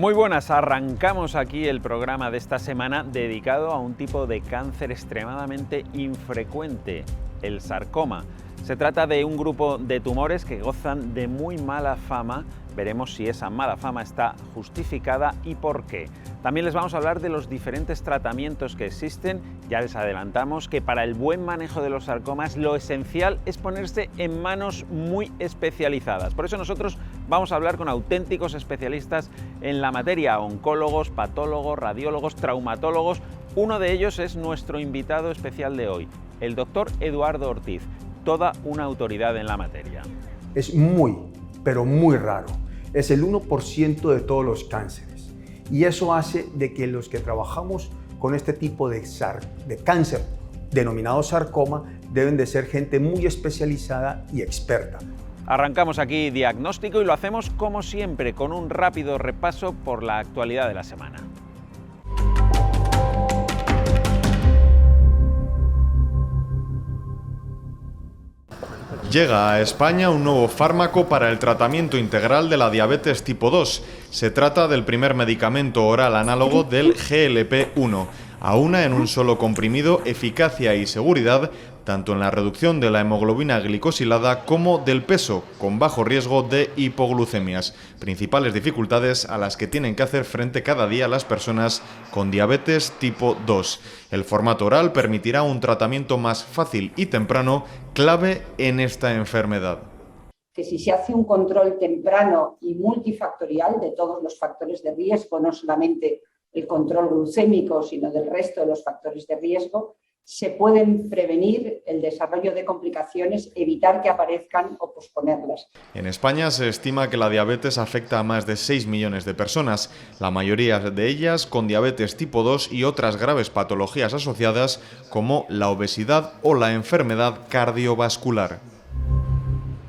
Muy buenas, arrancamos aquí el programa de esta semana dedicado a un tipo de cáncer extremadamente infrecuente, el sarcoma. Se trata de un grupo de tumores que gozan de muy mala fama. Veremos si esa mala fama está justificada y por qué. También les vamos a hablar de los diferentes tratamientos que existen. Ya les adelantamos que para el buen manejo de los sarcomas lo esencial es ponerse en manos muy especializadas. Por eso nosotros vamos a hablar con auténticos especialistas en la materia, oncólogos, patólogos, radiólogos, traumatólogos. Uno de ellos es nuestro invitado especial de hoy, el doctor Eduardo Ortiz, toda una autoridad en la materia. Es muy, pero muy raro. Es el 1% de todos los cánceres. Y eso hace de que los que trabajamos con este tipo de cáncer, denominado sarcoma, deben de ser gente muy especializada y experta. Arrancamos aquí diagnóstico y lo hacemos como siempre con un rápido repaso por la actualidad de la semana. Llega a España un nuevo fármaco para el tratamiento integral de la diabetes tipo 2. Se trata del primer medicamento oral análogo del GLP-1. Aúna en un solo comprimido eficacia y seguridad tanto en la reducción de la hemoglobina glicosilada como del peso, con bajo riesgo de hipoglucemias, principales dificultades a las que tienen que hacer frente cada día las personas con diabetes tipo 2. El formato oral permitirá un tratamiento más fácil y temprano, clave en esta enfermedad. Que si se hace un control temprano y multifactorial de todos los factores de riesgo, no solamente el control glucémico, sino del resto de los factores de riesgo, se pueden prevenir el desarrollo de complicaciones, evitar que aparezcan o posponerlas. En España se estima que la diabetes afecta a más de 6 millones de personas, la mayoría de ellas con diabetes tipo 2 y otras graves patologías asociadas como la obesidad o la enfermedad cardiovascular.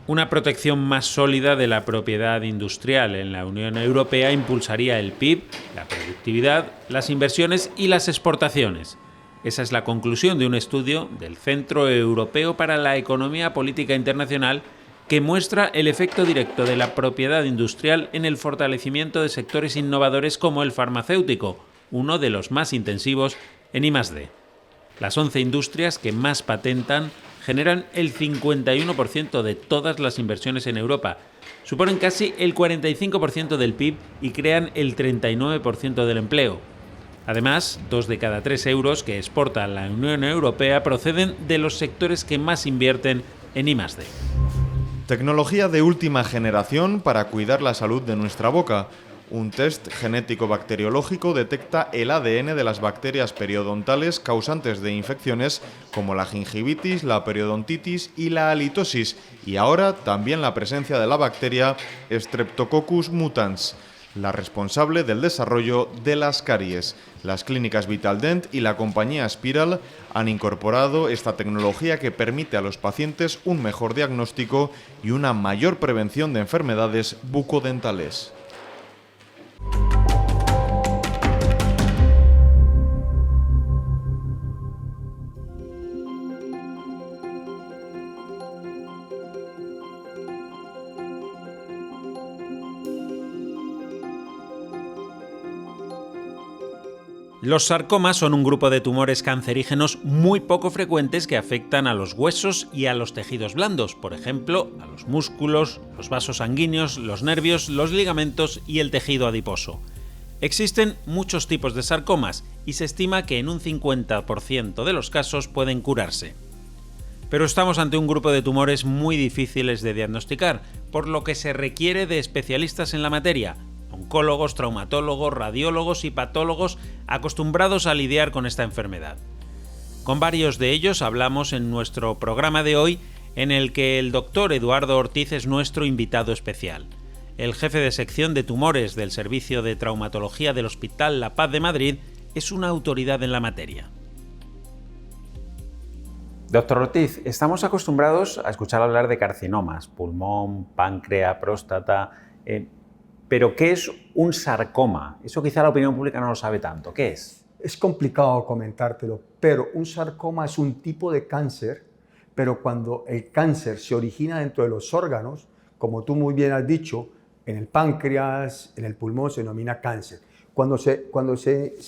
Una protección más sólida de la propiedad industrial en la Unión Europea impulsaría el PIB, la productividad, las inversiones y las exportaciones. Esa es la conclusión de un estudio del Centro Europeo para la Economía Política Internacional que muestra el efecto directo de la propiedad industrial en el fortalecimiento de sectores innovadores como el farmacéutico, uno de los más intensivos en I+D. Las 11 industrias que más patentan generan el 51% de todas las inversiones en Europa, suponen casi el 45% del PIB y crean el 39% del empleo. Además, 2 de cada 3 euros que exporta la Unión Europea proceden de los sectores que más invierten en I+D. Tecnología de última generación para cuidar la salud de nuestra boca. Un test genético bacteriológico detecta el ADN de las bacterias periodontales causantes de infecciones como la gingivitis, la periodontitis y la halitosis, y ahora también la presencia de la bacteria Streptococcus mutans, la responsable del desarrollo de las caries. Las clínicas Vitaldent y la compañía Spiral han incorporado esta tecnología que permite a los pacientes un mejor diagnóstico y una mayor prevención de enfermedades bucodentales. Los sarcomas son un grupo de tumores cancerígenos muy poco frecuentes que afectan a los huesos y a los tejidos blandos, por ejemplo, a los músculos, los vasos sanguíneos, los nervios, los ligamentos y el tejido adiposo. Existen muchos tipos de sarcomas y se estima que en un 50% de los casos pueden curarse. Pero estamos ante un grupo de tumores muy difíciles de diagnosticar, por lo que se requiere de especialistas en la materia, oncólogos, traumatólogos, radiólogos y patólogos acostumbrados a lidiar con esta enfermedad. Con varios de ellos hablamos en nuestro programa de hoy, en el que el doctor Eduardo Ortiz es nuestro invitado especial. El jefe de sección de tumores del Servicio de Traumatología del Hospital La Paz de Madrid es una autoridad en la materia. Doctor Ortiz, estamos acostumbrados a escuchar hablar de carcinomas, pulmón, páncreas, próstata, pero ¿qué es un sarcoma? Eso quizá la opinión pública no lo sabe tanto. ¿Qué es? Es complicado comentártelo, pero un sarcoma es un tipo de cáncer, pero cuando el cáncer se origina dentro de los órganos, como tú muy bien has dicho, en el páncreas, en el pulmón, se denomina cáncer. Cuando se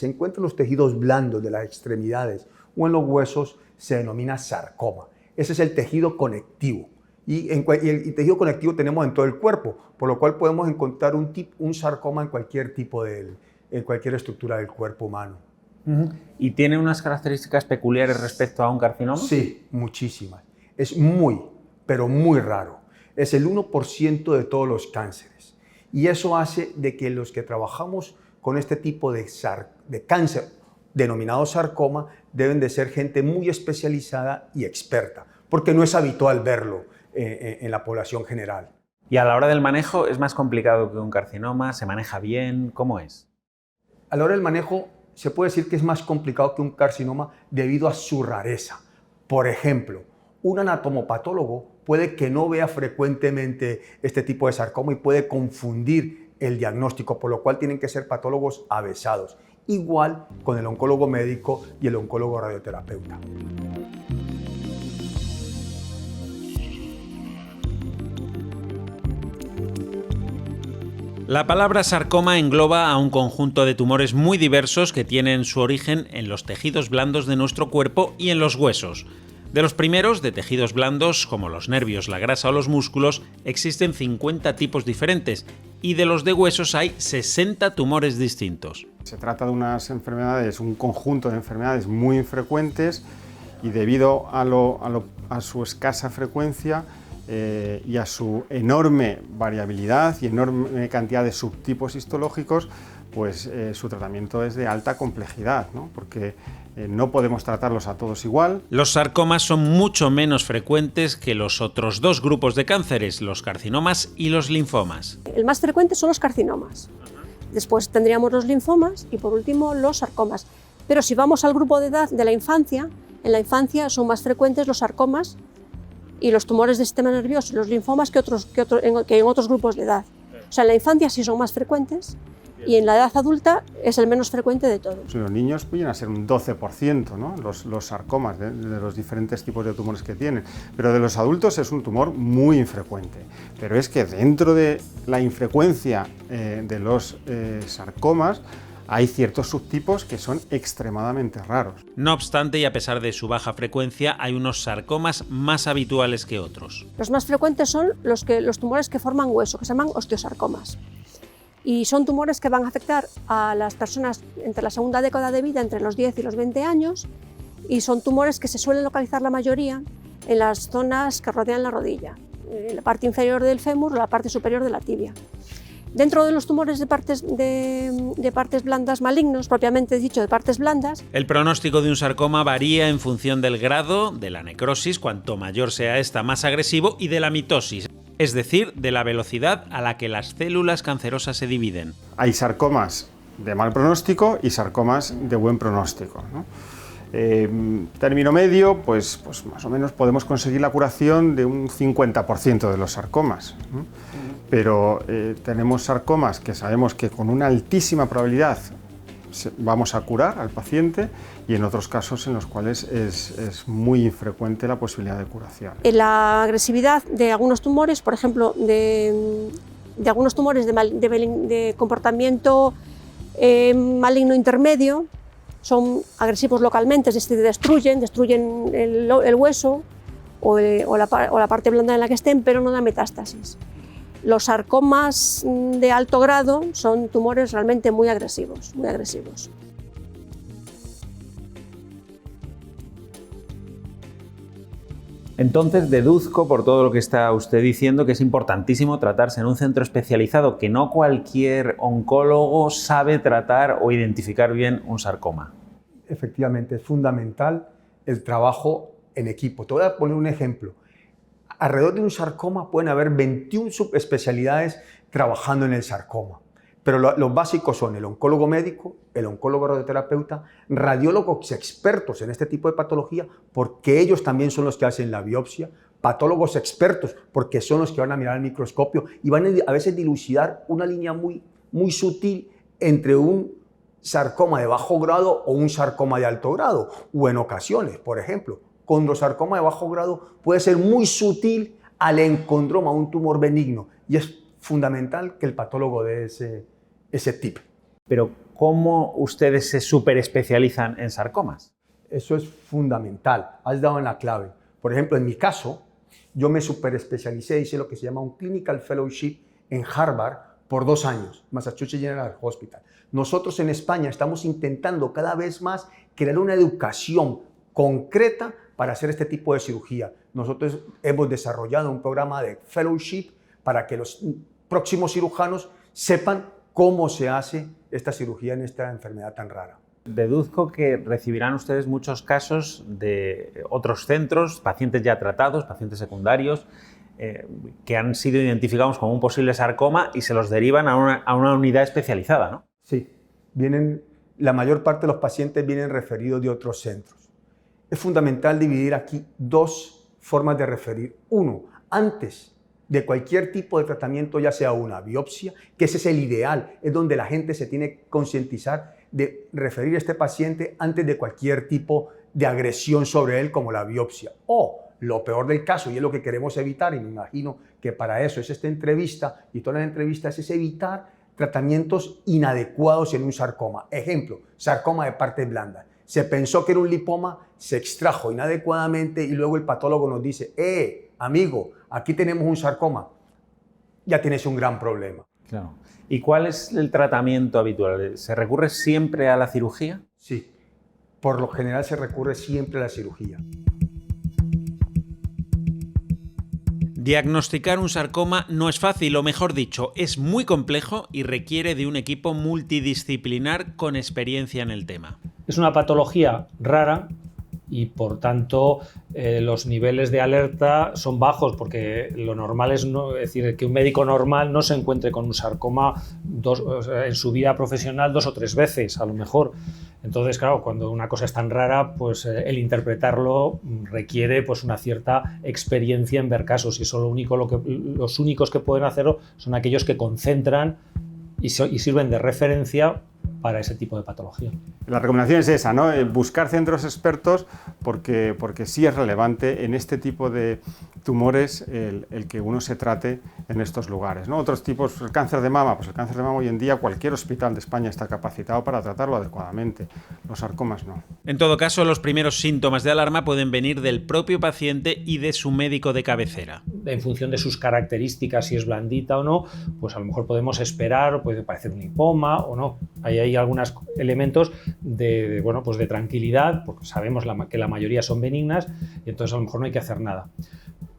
encuentran los tejidos blandos de las extremidades o en los huesos, se denomina sarcoma. Ese es el tejido conectivo. Y el tejido conectivo tenemos en todo el cuerpo, por lo cual podemos encontrar un sarcoma en cualquier en cualquier estructura del cuerpo humano. ¿Y tiene unas características peculiares respecto a un carcinoma? Sí, muchísimas. Es muy, pero muy raro. Es el 1% de todos los cánceres. Y eso hace de que los que trabajamos con este tipo de cáncer, denominado sarcoma, deben de ser gente muy especializada y experta, porque no es habitual verlo en la población general. ¿Y a la hora del manejo es más complicado que un carcinoma? ¿Se maneja bien? ¿Cómo es? A la hora del manejo se puede decir que es más complicado que un carcinoma debido a su rareza. Por ejemplo, un anatomopatólogo puede que no vea frecuentemente este tipo de sarcoma y puede confundir el diagnóstico, por lo cual tienen que ser patólogos avesados. Igual con el oncólogo médico y el oncólogo radioterapeuta. La palabra sarcoma engloba a un conjunto de tumores muy diversos que tienen su origen en los tejidos blandos de nuestro cuerpo y en los huesos. De los primeros, de tejidos blandos, como los nervios, la grasa o los músculos, existen 50 tipos diferentes, y de los de huesos hay 60 tumores distintos. Se trata de unas enfermedades, un conjunto de enfermedades muy infrecuentes, y debido a su escasa frecuencia y a su enorme variabilidad y enorme cantidad de subtipos histológicos, pues su tratamiento es de alta complejidad, ¿no? Porque no podemos tratarlos a todos igual. Los sarcomas son mucho menos frecuentes que los otros dos grupos de cánceres, los carcinomas y los linfomas. El más frecuente son los carcinomas. Después tendríamos los linfomas y por último los sarcomas. Pero si vamos al grupo de edad de la infancia, en la infancia son más frecuentes los sarcomas y los tumores del sistema nervioso, los linfomas que en otros grupos de edad. O sea, en la infancia sí son más frecuentes y en la edad adulta es el menos frecuente de todos. Los niños vienen a ser un 12%, ¿no? los sarcomas de los diferentes tipos de tumores que tienen, pero de los adultos es un tumor muy infrecuente. Pero es que dentro de la infrecuencia de los sarcomas hay ciertos subtipos que son extremadamente raros. No obstante, y a pesar de su baja frecuencia, hay unos sarcomas más habituales que otros. Los más frecuentes son los tumores que forman hueso, que se llaman osteosarcomas. Y son tumores que van a afectar a las personas entre la segunda década de vida, entre los 10 y los 20 años, y son tumores que se suelen localizar la mayoría en las zonas que rodean la rodilla, en la parte inferior del fémur o la parte superior de la tibia. Dentro de los tumores de partes blandas malignos, propiamente dicho de partes blandas, el pronóstico de un sarcoma varía en función del grado de la necrosis, cuanto mayor sea esta, más agresivo, y de la mitosis, es decir, de la velocidad a la que las células cancerosas se dividen. Hay sarcomas de mal pronóstico y sarcomas de buen pronóstico, ¿no? Término medio, pues más o menos podemos conseguir la curación de un 50% de los sarcomas, ¿no? Pero tenemos sarcomas que sabemos que con una altísima probabilidad vamos a curar al paciente y en otros casos en los cuales es muy infrecuente la posibilidad de curación. La agresividad de algunos tumores, por ejemplo, de algunos tumores de comportamiento maligno intermedio, son agresivos localmente, es decir, destruyen el hueso o la parte blanda en la que estén, pero no da metástasis. Los sarcomas de alto grado son tumores realmente muy agresivos, muy agresivos. Entonces deduzco por todo lo que está usted diciendo que es importantísimo tratarse en un centro especializado, que no cualquier oncólogo sabe tratar o identificar bien un sarcoma. Efectivamente, es fundamental el trabajo en equipo. Te voy a poner un ejemplo. Alrededor de un sarcoma pueden haber 21 subespecialidades trabajando en el sarcoma. Pero los básicos son el oncólogo médico, el oncólogo radioterapeuta, radiólogos expertos en este tipo de patología, porque ellos también son los que hacen la biopsia, patólogos expertos, porque son los que van a mirar al microscopio y van a veces dilucidar una línea muy, muy sutil entre un sarcoma de bajo grado o un sarcoma de alto grado, o en ocasiones, por ejemplo, con los sarcomas de bajo grado puede ser muy sutil al encondroma, un tumor benigno, y es fundamental que el patólogo dé ese tip. Pero ¿cómo ustedes se superespecializan en sarcomas? Eso es fundamental, has dado en la clave. Por ejemplo, en mi caso, yo me superespecialicé, hice lo que se llama un Clinical Fellowship en Harvard por 2 años, Massachusetts General Hospital. Nosotros en España estamos intentando cada vez más crear una educación concreta para hacer este tipo de cirugía. Nosotros hemos desarrollado un programa de fellowship para que los próximos cirujanos sepan cómo se hace esta cirugía en esta enfermedad tan rara. Deduzco que recibirán ustedes muchos casos de otros centros, pacientes ya tratados, pacientes secundarios, que han sido identificados como un posible sarcoma y se los derivan a una unidad especializada, ¿no? Sí, la mayor parte de los pacientes vienen referidos de otros centros. Es fundamental dividir aquí 2 formas de referir. Uno, antes de cualquier tipo de tratamiento, ya sea una biopsia, que ese es el ideal, es donde la gente se tiene que concientizar de referir a este paciente antes de cualquier tipo de agresión sobre él, como la biopsia. O lo peor del caso, y es lo que queremos evitar, y me imagino que para eso es esta entrevista, y todas las entrevistas es evitar tratamientos inadecuados en un sarcoma. Ejemplo, sarcoma de partes blandas. Se pensó que era un lipoma, se extrajo inadecuadamente y luego el patólogo nos dice, amigo, aquí tenemos un sarcoma. Ya tienes un gran problema. Claro. ¿Y cuál es el tratamiento habitual? ¿Se recurre siempre a la cirugía? Sí, por lo general se recurre siempre a la cirugía. Diagnosticar un sarcoma no es fácil, o mejor dicho, es muy complejo y requiere de un equipo multidisciplinar con experiencia en el tema. Es una patología rara y por tanto los niveles de alerta son bajos, porque lo normal es decir, que un médico normal no se encuentre con un sarcoma en su vida profesional 2 o 3 veces a lo mejor. Entonces, claro, cuando una cosa es tan rara, pues el interpretarlo requiere pues una cierta experiencia en ver casos, y eso los únicos que pueden hacerlo son aquellos que concentran y sirven de referencia para ese tipo de patología. La recomendación es esa, ¿no? Buscar centros expertos porque sí es relevante en este tipo de tumores el que uno se trate en estos lugares, ¿no? Otros tipos, el cáncer de mama, pues el cáncer de mama hoy en día cualquier hospital de España está capacitado para tratarlo adecuadamente, los sarcomas no. En todo caso, los primeros síntomas de alarma pueden venir del propio paciente y de su médico de cabecera. En función de sus características, si es blandita o no, pues a lo mejor podemos esperar, puede parecer un lipoma o no. Hay algunos elementos de tranquilidad, porque sabemos que la mayoría son benignas, y entonces a lo mejor no hay que hacer nada.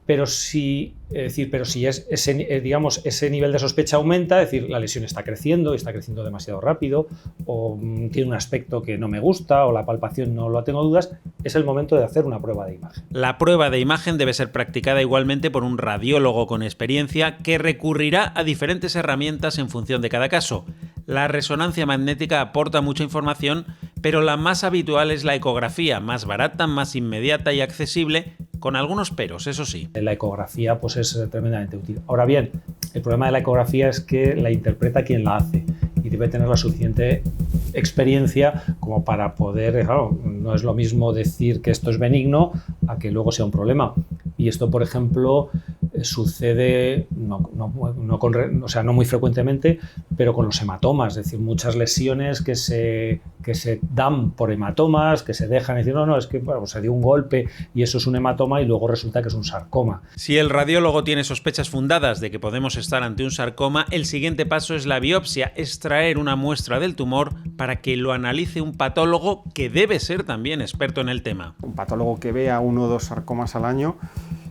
Pero si ese nivel de sospecha aumenta, es decir, la lesión está creciendo demasiado rápido, o tiene un aspecto que no me gusta, o la palpación no lo tengo dudas, es el momento de hacer una prueba de imagen. La prueba de imagen debe ser practicada igualmente por un radiólogo con experiencia que recurrirá a diferentes herramientas en función de cada caso. La resonancia magnética aporta mucha información, pero la más habitual es la ecografía, más barata, más inmediata y accesible, con algunos peros, eso sí. La ecografía pues es tremendamente útil. Ahora bien, el problema de la ecografía es que la interpreta quien la hace y debe tener la suficiente experiencia como para poder, claro, no es lo mismo decir que esto es benigno a que luego sea un problema. Y esto, por ejemplo, sucede no muy frecuentemente, pero con los hematomas, es decir, muchas lesiones que se dan por hematomas, que se dejan decir, es que se dio un golpe y eso es un hematoma y luego resulta que es un sarcoma. Si el radiólogo tiene sospechas fundadas de que podemos estar ante un sarcoma, el siguiente paso es la biopsia, extraer una muestra del tumor para que lo analice un patólogo que debe ser también experto en el tema. Un patólogo que vea 1 o 2 sarcomas al año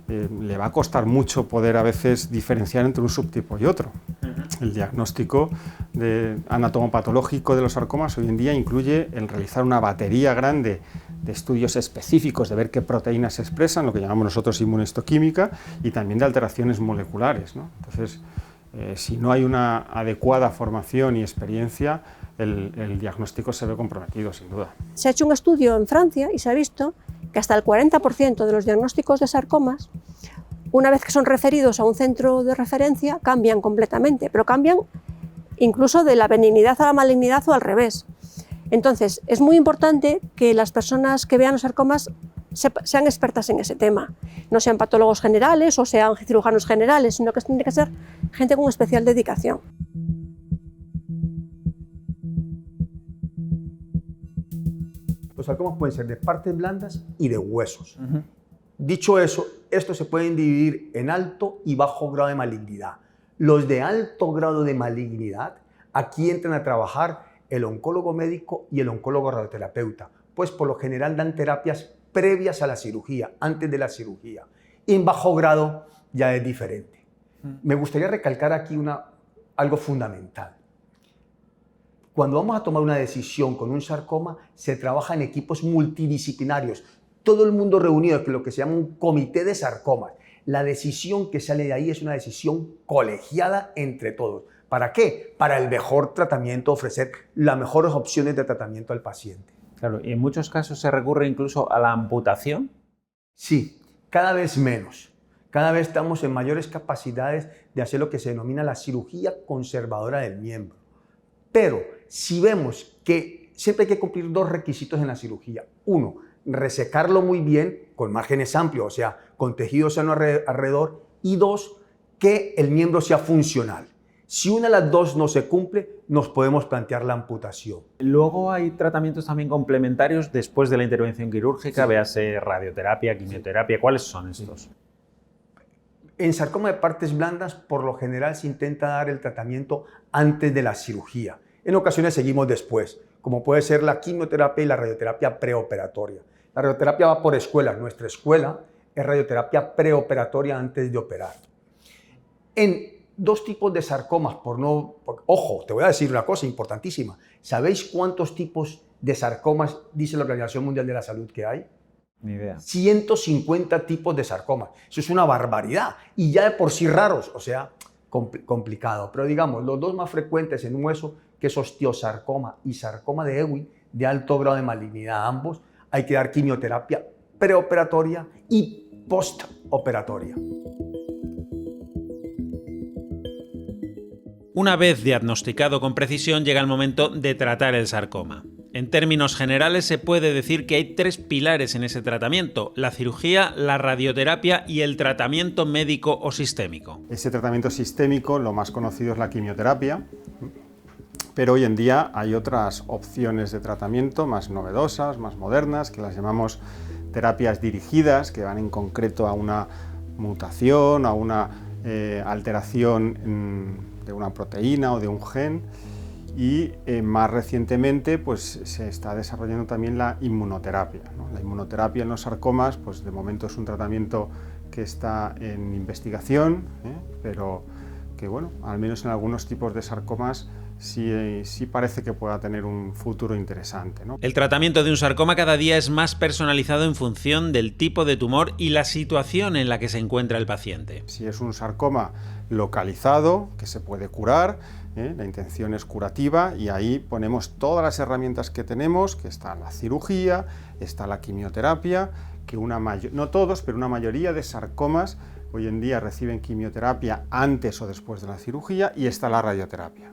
le va a costar mucho poder a veces diferenciar entre un subtipo y otro. El diagnóstico anatomopatológico de los sarcomas hoy en día incluye el realizar una batería grande de estudios específicos, de ver qué proteínas se expresan, lo que llamamos nosotros inmunohistoquímica, y también de alteraciones moleculares, ¿no? Entonces, si no hay una adecuada formación y experiencia, el diagnóstico se ve comprometido, sin duda. Se ha hecho un estudio en Francia y se ha visto que hasta el 40% de los diagnósticos de sarcomas, una vez que son referidos a un centro de referencia, cambian completamente, pero cambian incluso de la benignidad a la malignidad o al revés. Entonces, es muy importante que las personas que vean los sarcomas sean expertas en ese tema. No sean patólogos generales o sean cirujanos generales, sino que tiene que ser gente con especial dedicación. Los sarcomas pueden ser de partes blandas y de huesos. Dicho eso, estos se pueden dividir en alto y bajo grado de malignidad. Los de alto grado de malignidad, aquí entran a trabajar el oncólogo médico y el oncólogo radioterapeuta, pues por lo general dan terapias previas a la cirugía, antes de la cirugía. Y en bajo grado ya es diferente. Me gustaría recalcar aquí algo fundamental. Cuando vamos a tomar una decisión con un sarcoma, se trabaja en equipos multidisciplinarios. Todo el mundo reunido, que es lo que se llama un comité de sarcomas. La decisión que sale de ahí es una decisión colegiada entre todos. ¿Para qué? Para el mejor tratamiento, ofrecer las mejores opciones de tratamiento al paciente. Claro, y en muchos casos se recurre incluso a la amputación. Sí, cada vez menos. Cada vez estamos en mayores capacidades de hacer lo que se denomina la cirugía conservadora del miembro. Pero si vemos que siempre hay que cumplir dos requisitos en la cirugía. Uno, resecarlo muy bien, con márgenes amplios, o sea, con tejido sano alrededor. Y dos, que el miembro sea funcional. Si una de las dos no se cumple, nos podemos plantear la amputación. Luego hay tratamientos también complementarios después de la intervención quirúrgica, sí. Véase radioterapia, quimioterapia. ¿Cuáles son estos? En sarcoma de partes blandas, por lo general se intenta dar el tratamiento antes de la cirugía. En ocasiones seguimos después, como puede ser la quimioterapia y la radioterapia preoperatoria. La radioterapia va por escuelas. Nuestra escuela es radioterapia preoperatoria antes de operar. En dos tipos de sarcomas, ojo, te voy a decir una cosa importantísima. ¿Sabéis cuántos tipos de sarcomas dice la Organización Mundial de la Salud que hay? Ni idea. 150 tipos de sarcomas. Eso es una barbaridad. Y ya de por sí raros, o sea, complicado. Pero digamos, los dos más frecuentes en un hueso, que es osteosarcoma y sarcoma de Ewing, de alto grado de malignidad ambos, hay que dar quimioterapia preoperatoria y postoperatoria. Una vez diagnosticado con precisión, llega el momento de tratar el sarcoma. En términos generales, se puede decir que hay tres pilares en ese tratamiento: la cirugía, la radioterapia y el tratamiento médico o sistémico. Ese tratamiento sistémico, lo más conocido es la quimioterapia, pero hoy en día hay otras opciones de tratamiento más novedosas, más modernas, que las llamamos terapias dirigidas, que van en concreto a una mutación, a una alteración de una proteína o de un gen. Y más recientemente pues, se está desarrollando también la inmunoterapia, ¿no? La inmunoterapia en los sarcomas, pues de momento es un tratamiento que está en investigación, pero que bueno, al menos en algunos tipos de sarcomas sí parece que pueda tener un futuro interesante, ¿no? El tratamiento de un sarcoma cada día es más personalizado en función del tipo de tumor y la situación en la que se encuentra el paciente. Si es un sarcoma localizado, que se puede curar, la intención es curativa y ahí ponemos todas las herramientas que tenemos, que está la cirugía, está la quimioterapia, que no todos, pero una mayoría de sarcomas hoy en día reciben quimioterapia antes o después de la cirugía, y está la radioterapia.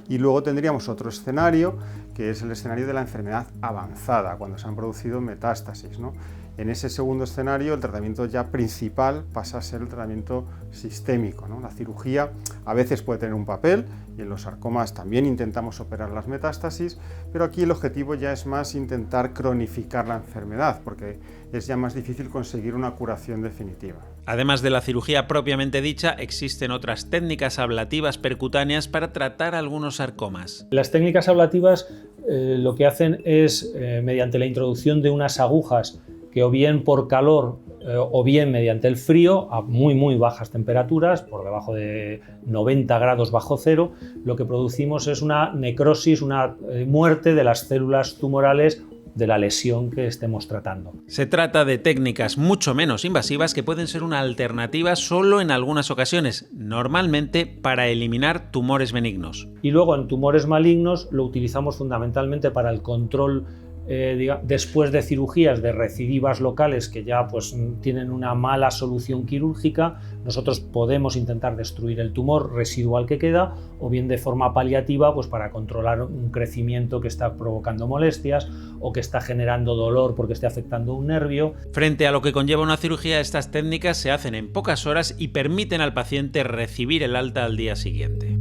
Y luego tendríamos otro escenario, que es el escenario de la enfermedad avanzada, cuando se han producido metástasis, ¿no? En ese segundo escenario, el tratamiento ya principal pasa a ser el tratamiento sistémico, ¿no? La cirugía a veces puede tener un papel, y en los sarcomas también intentamos operar las metástasis, pero aquí el objetivo ya es más intentar cronificar la enfermedad, porque es ya más difícil conseguir una curación definitiva. Además de la cirugía propiamente dicha, existen otras técnicas ablativas percutáneas para tratar algunos sarcomas. Las técnicas ablativas lo que hacen es, mediante la introducción de unas agujas que o bien por calor o bien mediante el frío, a muy bajas temperaturas, por debajo de 90 grados bajo cero, lo que producimos es una necrosis, una muerte de las células tumorales de la lesión que estemos tratando. Se trata de técnicas mucho menos invasivas que pueden ser una alternativa solo en algunas ocasiones, normalmente para eliminar tumores benignos. Y luego en tumores malignos lo utilizamos fundamentalmente para el control después de cirugías de recidivas locales que ya pues tienen una mala solución quirúrgica, nosotros podemos intentar destruir el tumor residual que queda, o bien de forma paliativa, pues para controlar un crecimiento que está provocando molestias o que está generando dolor porque esté afectando un nervio. Frente a lo que conlleva una cirugía, estas técnicas se hacen en pocas horas y permiten al paciente recibir el alta al día siguiente.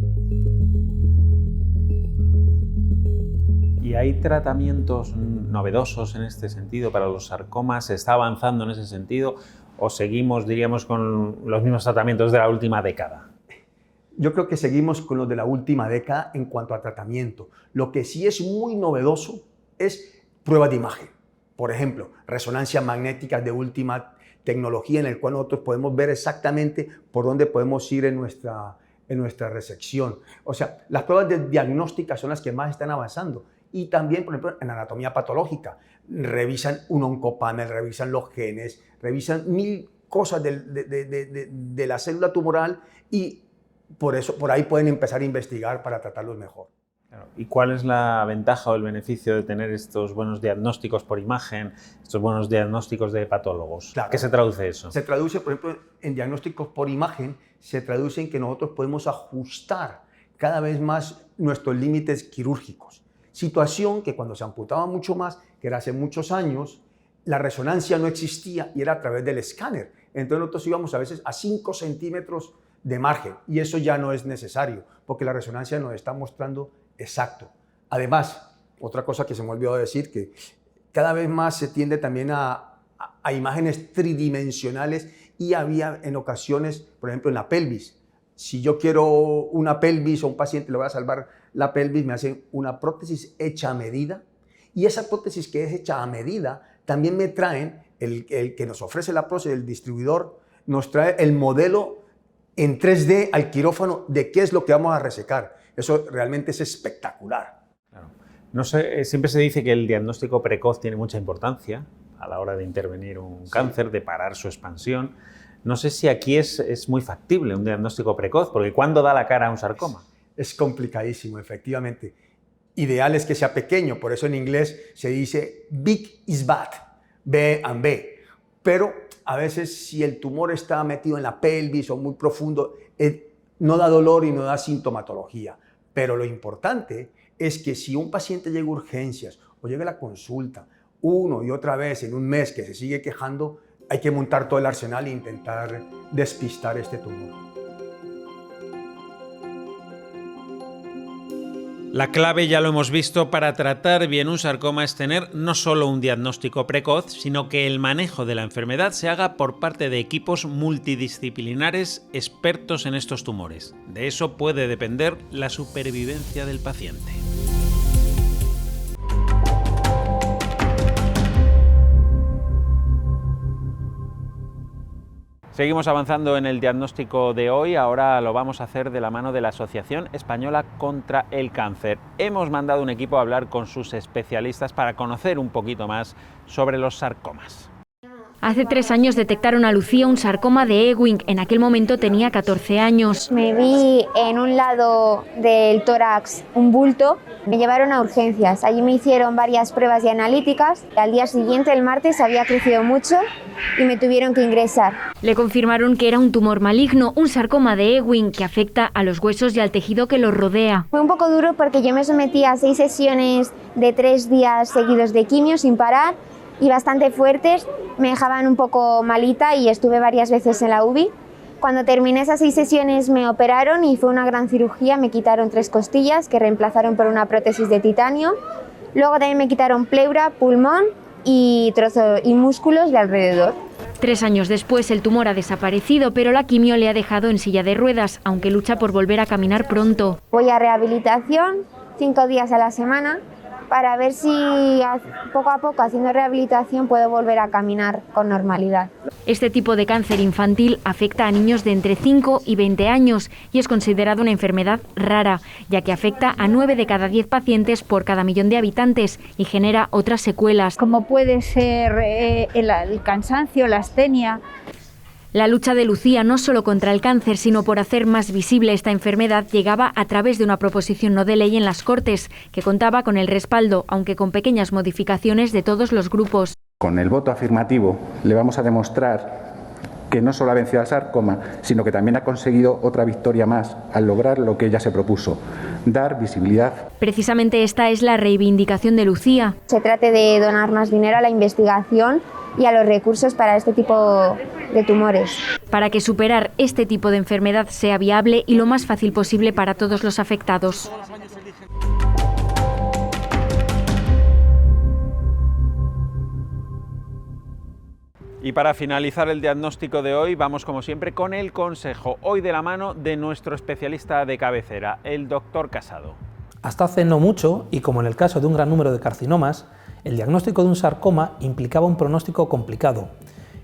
¿Y hay tratamientos novedosos en este sentido para los sarcomas? ¿Se está avanzando en ese sentido o seguimos, diríamos, con los mismos tratamientos de la última década? Yo creo que seguimos con los de la última década en cuanto a tratamiento. Lo que sí es muy novedoso es pruebas de imagen. Por ejemplo, resonancias magnéticas de última tecnología en el cual nosotros podemos ver exactamente por dónde podemos ir en nuestra resección. O sea, las pruebas diagnósticas son las que más están avanzando. Y también, por ejemplo, en anatomía patológica, revisan un oncopanel, revisan los genes, revisan 1000 cosas de la célula tumoral y por ahí pueden empezar a investigar para tratarlos mejor. ¿Y cuál es la ventaja o el beneficio de tener estos buenos diagnósticos por imagen, estos buenos diagnósticos de patólogos? Claro. ¿Qué se traduce eso? Se traduce, por ejemplo, en diagnósticos por imagen, se traduce en que nosotros podemos ajustar cada vez más nuestros límites quirúrgicos. Situación que cuando se amputaba mucho más, que era hace muchos años, la resonancia no existía y era a través del escáner. Entonces nosotros íbamos a veces a 5 centímetros de margen y eso ya no es necesario porque la resonancia nos está mostrando exacto. Además, otra cosa que se me olvidó decir, que cada vez más se tiende también a imágenes tridimensionales y había en ocasiones, por ejemplo, en la pelvis. Si yo quiero una pelvis o un paciente le voy a salvar la pelvis, me hacen una prótesis hecha a medida y esa prótesis que es hecha a medida también me traen, el que nos ofrece la prótesis, el distribuidor, nos trae el modelo en 3D al quirófano de qué es lo que vamos a resecar. Eso realmente es espectacular. Claro. No sé, siempre se dice que el diagnóstico precoz tiene mucha importancia a la hora de intervenir un cáncer, de parar su expansión. No sé si aquí es muy factible un diagnóstico precoz, porque ¿cuándo da la cara a un sarcoma? Es complicadísimo, efectivamente. Ideal es que sea pequeño, por eso en inglés se dice big is bad, B and B. Pero a veces si el tumor está metido en la pelvis o muy profundo, no da dolor y no da sintomatología. Pero lo importante es que si un paciente llega a urgencias o llega a la consulta uno y otra vez en un mes que se sigue quejando, hay que montar todo el arsenal e intentar despistar este tumor. La clave, ya lo hemos visto, para tratar bien un sarcoma es tener no solo un diagnóstico precoz, sino que el manejo de la enfermedad se haga por parte de equipos multidisciplinares expertos en estos tumores. De eso puede depender la supervivencia del paciente. Seguimos avanzando en el diagnóstico de hoy, ahora lo vamos a hacer de la mano de la Asociación Española contra el Cáncer. Hemos mandado un equipo a hablar con sus especialistas para conocer un poquito más sobre los sarcomas. Hace 3 años detectaron a Lucía un sarcoma de Ewing. En aquel momento tenía 14 años. Me vi en un lado del tórax un bulto. Me llevaron a urgencias. Allí me hicieron varias pruebas y analíticas. Al día siguiente, el martes, había crecido mucho y me tuvieron que ingresar. Le confirmaron que era un tumor maligno, un sarcoma de Ewing, que afecta a los huesos y al tejido que los rodea. Fue un poco duro porque yo me sometí a 6 sesiones de 3 días seguidos de quimio sin parar y bastante fuertes. Me dejaban un poco malita y estuve varias veces en la UBI. Cuando terminé esas 6 sesiones me operaron y fue una gran cirugía. Me quitaron 3 costillas que reemplazaron por una prótesis de titanio. Luego también me quitaron pleura, pulmón y músculos de alrededor. 3 años después el tumor ha desaparecido, pero la quimio le ha dejado en silla de ruedas, aunque lucha por volver a caminar pronto. Voy a rehabilitación 5 días a la semana para ver si poco a poco, haciendo rehabilitación, puedo volver a caminar con normalidad. Este tipo de cáncer infantil afecta a niños de entre 5 y 20 años y es considerado una enfermedad rara, ya que afecta a 9 de cada 10 pacientes por cada millón de habitantes y genera otras secuelas. Como puede ser el cansancio, la astenia. La lucha de Lucía, no solo contra el cáncer, sino por hacer más visible esta enfermedad, llegaba a través de una proposición no de ley en las Cortes, que contaba con el respaldo, aunque con pequeñas modificaciones, de todos los grupos. Con el voto afirmativo le vamos a demostrar que no solo ha vencido al sarcoma, sino que también ha conseguido otra victoria más al lograr lo que ella se propuso, dar visibilidad. Precisamente esta es la reivindicación de Lucía. Se trata de donar más dinero a la investigación y a los recursos para este tipo de tumores. Para que superar este tipo de enfermedad sea viable y lo más fácil posible para todos los afectados. Y para finalizar el diagnóstico de hoy, vamos como siempre con el consejo, hoy de la mano de nuestro especialista de cabecera, el doctor Casado. Hasta hace no mucho, y como en el caso de un gran número de carcinomas, el diagnóstico de un sarcoma implicaba un pronóstico complicado.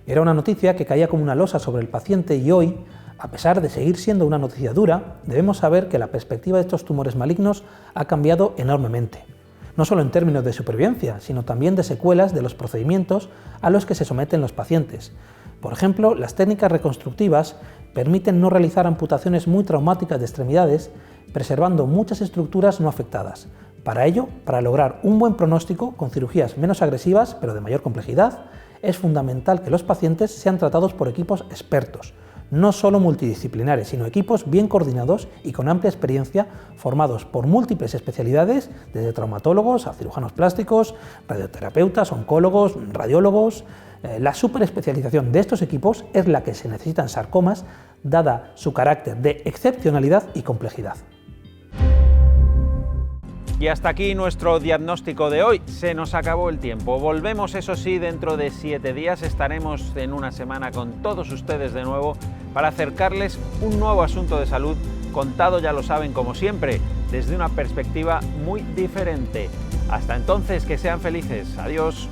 Era una noticia que caía como una losa sobre el paciente y hoy, a pesar de seguir siendo una noticia dura, debemos saber que la perspectiva de estos tumores malignos ha cambiado enormemente. No solo en términos de supervivencia, sino también de secuelas de los procedimientos a los que se someten los pacientes. Por ejemplo, las técnicas reconstructivas permiten no realizar amputaciones muy traumáticas de extremidades, preservando muchas estructuras no afectadas. Para ello, para lograr un buen pronóstico con cirugías menos agresivas, pero de mayor complejidad, es fundamental que los pacientes sean tratados por equipos expertos, no solo multidisciplinares, sino equipos bien coordinados y con amplia experiencia, formados por múltiples especialidades, desde traumatólogos a cirujanos plásticos, radioterapeutas, oncólogos, radiólogos. La superespecialización de estos equipos es la que se necesita en sarcomas, dada su carácter de excepcionalidad y complejidad. Y hasta aquí nuestro diagnóstico de hoy. Se nos acabó el tiempo. Volvemos, eso sí, dentro de 7 días. Estaremos en una semana con todos ustedes de nuevo para acercarles un nuevo asunto de salud contado, ya lo saben, como siempre, desde una perspectiva muy diferente. Hasta entonces, que sean felices. Adiós.